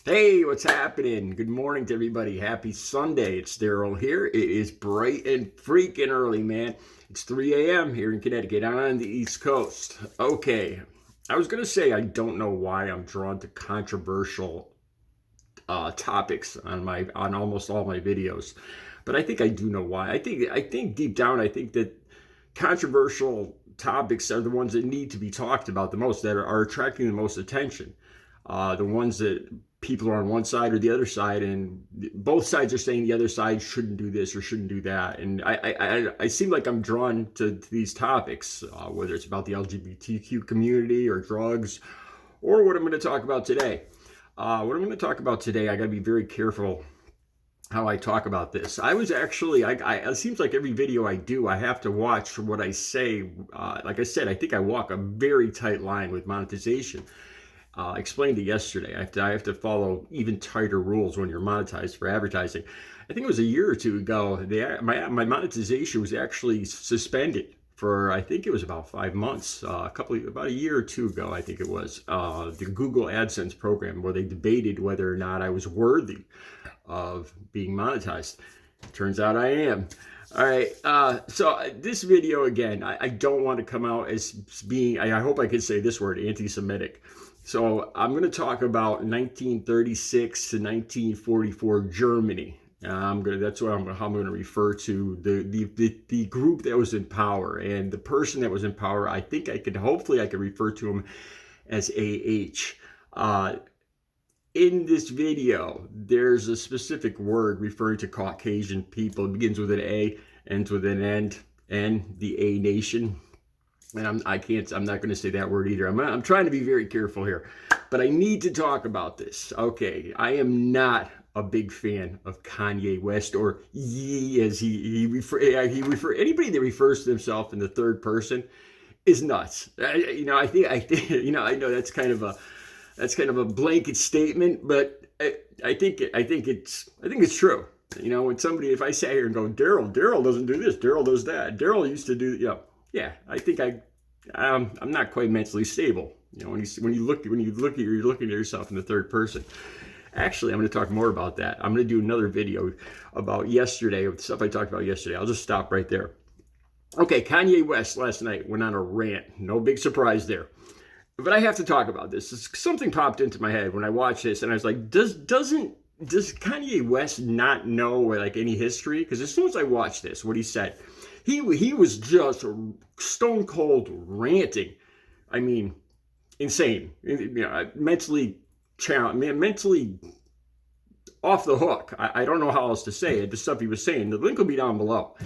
Hey, what's happening? Good morning to everybody. Happy Sunday. It's Daryl here. It is bright and freaking early, man. It's 3 a.m. here in Connecticut on the East Coast. Okay, I was going to say I don't know why I'm drawn to controversial topics on almost all my videos, but I think I do know why. I think deep down I think that controversial topics are the ones that need to be talked about the most, that are attracting the most attention. The ones that people are on one side or the other side, and both sides are saying the other side shouldn't do this or shouldn't do that. And I seem like I'm drawn to these topics, whether it's about the LGBTQ community or drugs, or what I'm going to talk about today. What I'm going to talk about today, I got to be very careful how I talk about this. I was actually, it seems like every video I do, I have to watch what I say. Like I said, I think I walk a very tight line with monetization. I explained it yesterday. I have to follow even tighter rules when you're monetized for advertising. I think it was a year or two ago. My monetization was actually suspended for, I think it was about 5 months, about a year or two ago. I think it was the Google AdSense program, where they debated whether or not I was worthy of being monetized. Turns out I am. All right, so this video, again, I don't want to come out as being, I hope I can say this word, anti-Semitic. So I'm going to talk about 1936 to 1944 Germany. That's how I'm going to refer to the group that was in power, and the person that was in power. I think hopefully I could refer to him as AH. In this video, there's a specific word referring to Caucasian people. It begins with an A, ends with an N, the A nation. And I'm not going to say that word either. I'm trying to be very careful here, but I need to talk about this. Okay, I am not a big fan of Kanye West, or Ye, as he refer anybody that refers to himself in the third person is nuts. I know that's kind of a blanket statement, but I think it's true. You know, when if I sat here and go, Daryl doesn't do this, Daryl does that, Daryl used to do, yeah, I think I'm not quite mentally stable. You know, when you're looking at yourself in the third person. Actually, I'm going to talk more about that. I'm going to do another video about yesterday, of the stuff I talked about yesterday. I'll just stop right there. Okay, Kanye West last night went on a rant. No big surprise there. But I have to talk about this. Something popped into my head when I watched this, and I was like, does Kanye West not know like any history? Because as soon as I watched this, what he said, he was just stone cold ranting. I mean, insane. You know, mentally challenged, mentally off the hook. I don't know how else to say it. The stuff he was saying. The link will be down below.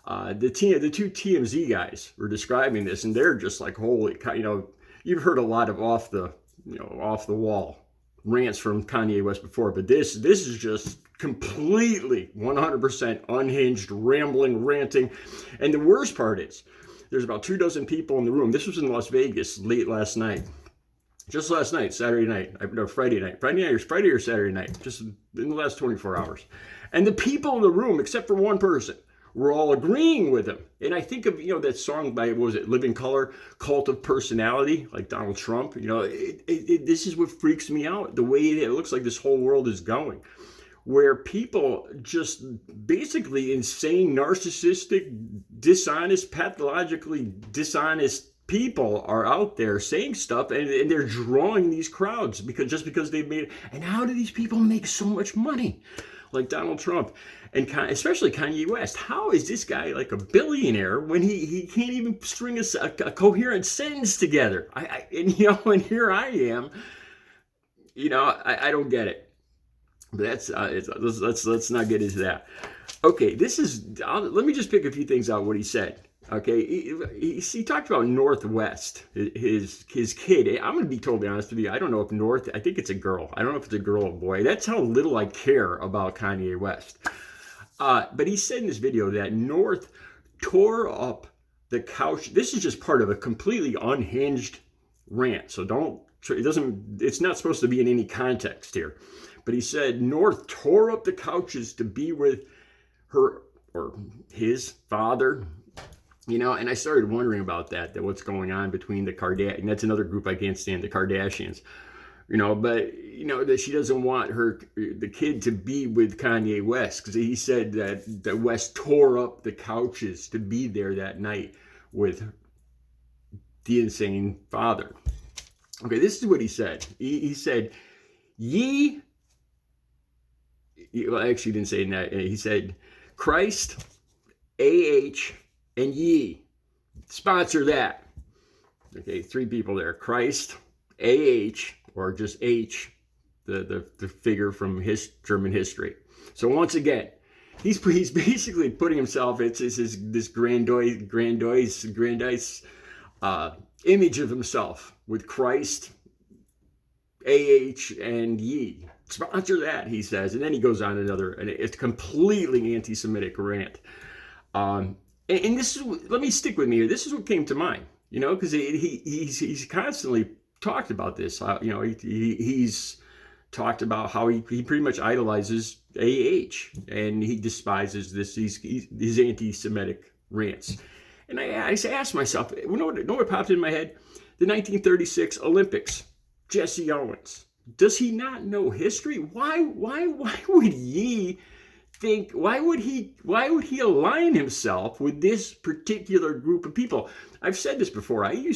The two TMZ guys were describing this, and they're just like, holy, you've heard a lot of off the wall rants from Kanye West before, but this is just completely 100% unhinged, rambling, ranting. And the worst part is, there's about 24 people in the room. This was in Las Vegas late last night. Just last night, Friday night or Saturday night, just in the last 24 hours. And the people in the room, except for one person, were all agreeing with him. And I think of, that song by, what was it, Living Color, Cult of Personality, like Donald Trump. This is what freaks me out, the way it looks like this whole world is going, where people just basically insane, narcissistic, dishonest, pathologically dishonest people are out there saying stuff, and they're drawing these crowds because they've made it. And how do these people make so much money? Like Donald Trump, and especially Kanye West. How is this guy like a billionaire when he can't even string a coherent sentence together? And here I am. I don't get it. But let's not get into that. Okay, let me just pick a few things out what he said. Okay, he talked about Northwest, his kid. I'm going to be totally honest with you. I don't know if I think it's a girl. I don't know if it's a girl or boy. That's how little I care about Kanye West. But he said in this video that North tore up the couch. This is just part of a completely unhinged rant. So it's not supposed to be in any context here. But he said North tore up the couches to be with her or his father. And I started wondering about that what's going on between the Kardashians. And that's another group I can't stand, the Kardashians. but that she doesn't want the kid to be with Kanye West, because he said that West tore up the couches to be there that night with the insane father. Okay, this is what he said. He said, ye, well, actually he didn't say that. He said, Christ, AH, and ye. Sponsor that. Okay, 3 people there. Christ, AH, or just H, the figure from German history. So once again, he's basically putting himself, it's this grandiose image of himself with Christ, AH, and ye. Sponsor that, he says. And then he goes on and it's completely anti-Semitic rant. And this is, let me stick with me here. This is what came to mind, because he's constantly talked about this. He's talked about how he pretty much idolizes AH, and he despises these anti-Semitic rants. And I asked myself, know what popped in my head? The 1936 Olympics. Jesse Owens. Does he not know history? Why would he think? Why would he align himself with this particular group of people? I've said this before. I'm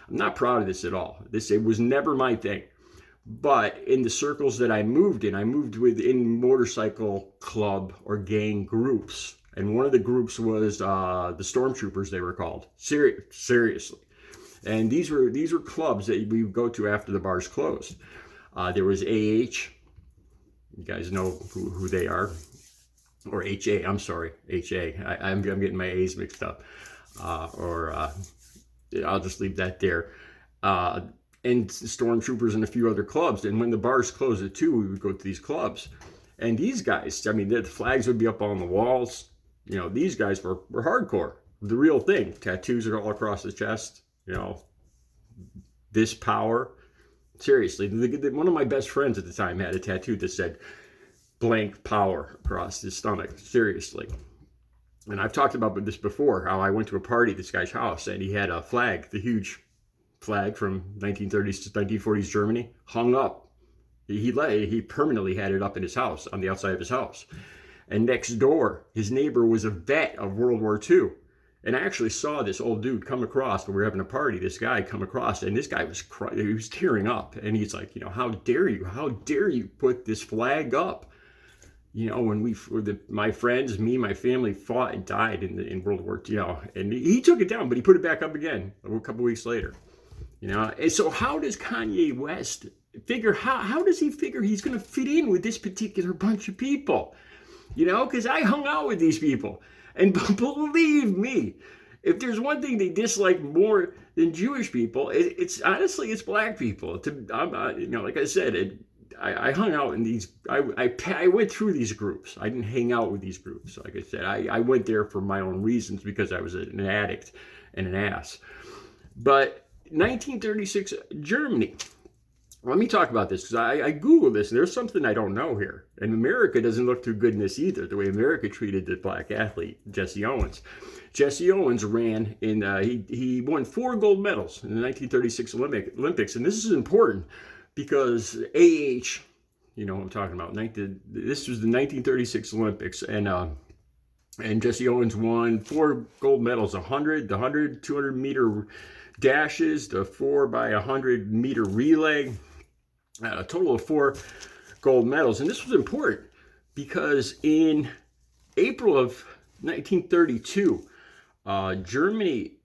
not proud of this at all. It was never my thing. But in the circles that I moved within motorcycle club or gang groups. And one of the groups was the STORMTROOPERS, they were called. Seriously. And these were clubs that we would go to after the bars closed. There was AH. You guys know who they are. Or HA, I'm sorry, HA. I'm getting my A's mixed up. I'll just leave that there. And STORMTROOPERS and a few other clubs. And when the bars closed at 2, we would go to these clubs. And these guys, the flags would be up on the walls. These guys were hardcore. The real thing. Tattoos are all across the chest. This power. Seriously. One of my best friends at the time had a tattoo that said blank power across his stomach. Seriously. And I've talked about this before, how I went to a party at this guy's house and he had a flag, the huge flag from 1930s to 1940s Germany, hung up. He permanently had it up in his house, on the outside of his house. And next door, his neighbor was a vet of World War II. And I actually saw this old dude come across when we were having a party, this guy come across, and this guy was crying, he was tearing up. And he's like, how dare you put this flag up? When my friends, my family fought and died in World War II, and he took it down, but he put it back up again a couple weeks later. And so how does Kanye West figure, how does he figure he's going to fit in with this particular bunch of people? Because I hung out with these people. And believe me, if there's one thing they dislike more than Jewish people, it's honestly black people. Like I said, I hung out in these. I went through these groups. I didn't hang out with these groups. Like I said, I went there for my own reasons because I was an addict and an ass. But 1936 Germany. Let me talk about this because I Googled this and there's something I don't know here. And America doesn't look too good in this either, the way America treated the black athlete, Jesse Owens. Jesse Owens ran in, he won 4 gold medals in the 1936 Olympics. And this is important because AH, what I'm talking about, this was the 1936 Olympics. And Jesse Owens won 4 gold medals, the 100, 200 meter dashes, the 4 by 100 meter relay. A total of 4 gold medals. And this was important because in April of 1932, Germany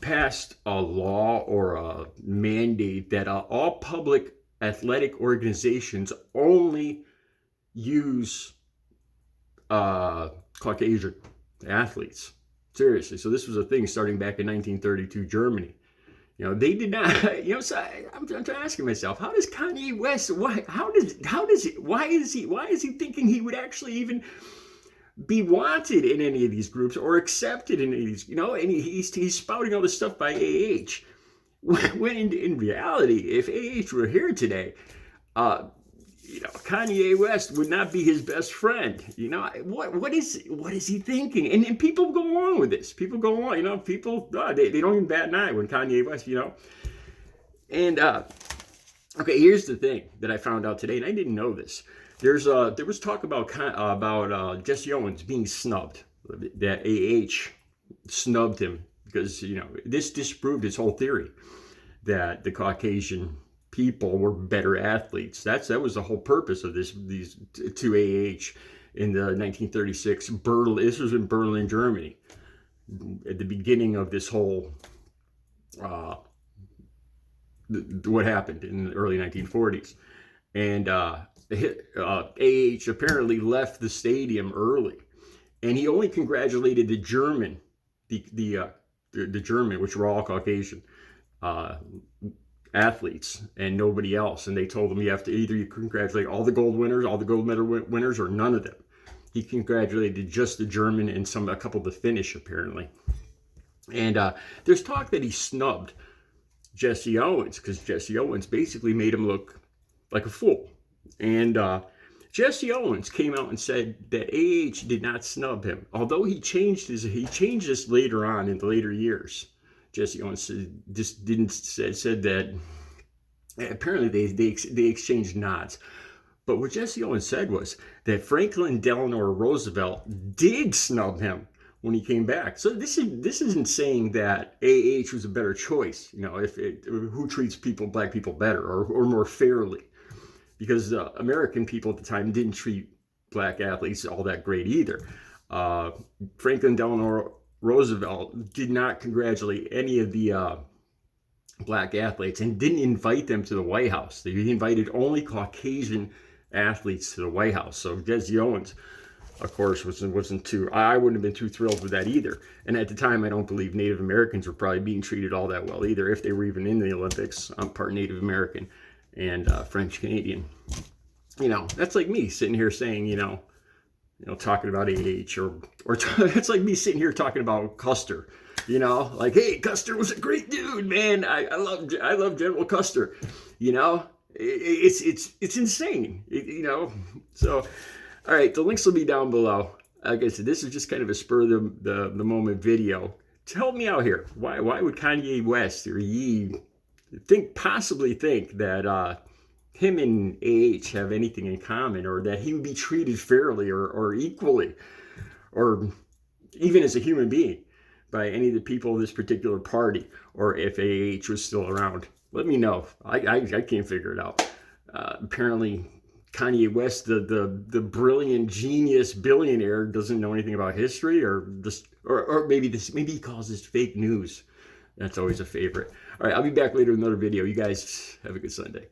passed a law or a mandate that all public athletic organizations only use Caucasian athletes. Seriously. So this was a thing starting back in 1932 Germany. They did not, so I'm asking myself, how does Kanye West, why is he thinking he would actually even be wanted in any of these groups or accepted in any of these, and he's spouting all this stuff by AH. When in reality, if AH were here today, Kanye West would not be his best friend. What is he thinking? And people go along with this. People go along. People they don't even bat an eye when Kanye West. And Okay, here's the thing that I found out today, and I didn't know this. There was talk about Jesse Owens being snubbed. That AH snubbed him because this disproved his whole theory that the Caucasian people were better athletes. That was the whole purpose of these two AH in the 1936 Berlin. This was in Berlin, Germany, at the beginning of this whole what happened in the early 1940s. And AH apparently left the stadium early, and he only congratulated the German, the German, which were all Caucasian athletes, and nobody else. And they told him you have to you congratulate all the gold winners, all the gold medal winners, or none of them. He congratulated just the German and a couple of the Finnish apparently. And there's talk that he snubbed Jesse Owens because Jesse Owens basically made him look like a fool. And Jesse Owens came out and said that AH did not snub him, although he changed this later on in the later years. Jesse Owens said that apparently they exchanged nods. But what Jesse Owens said was that Franklin Delano Roosevelt did snub him when he came back. So this isn't saying that AH was a better choice, who treats black people better or more fairly, because American people at the time didn't treat black athletes all that great either. Franklin Delano Roosevelt did not congratulate any of the black athletes and didn't invite them to the White House. He invited only Caucasian athletes to the White House. So Jesse Owens, of course, wasn't too. I wouldn't have been too thrilled with that either. And at the time, I don't believe Native Americans were probably being treated all that well either, if they were even in the Olympics. I'm part Native American and French Canadian. That's like me sitting here saying, talking about AH, or it's like me sitting here talking about Custer. Like, hey, Custer was a great dude, man. I love General Custer. It's insane. So. All right, the links will be down below. Like I said, this is just kind of a spur of the moment video to help me out here. Why would Kanye West or Ye possibly think that him and AH have anything in common, or that he would be treated fairly or equally, or even as a human being by any of the people of this particular party, or if AH was still around? Let me know. I can't figure it out. Apparently, Kanye West, the brilliant genius billionaire, doesn't know anything about history, or maybe he calls this fake news. That's always a favorite. All right, I'll be back later with another video. You guys have a good Sunday.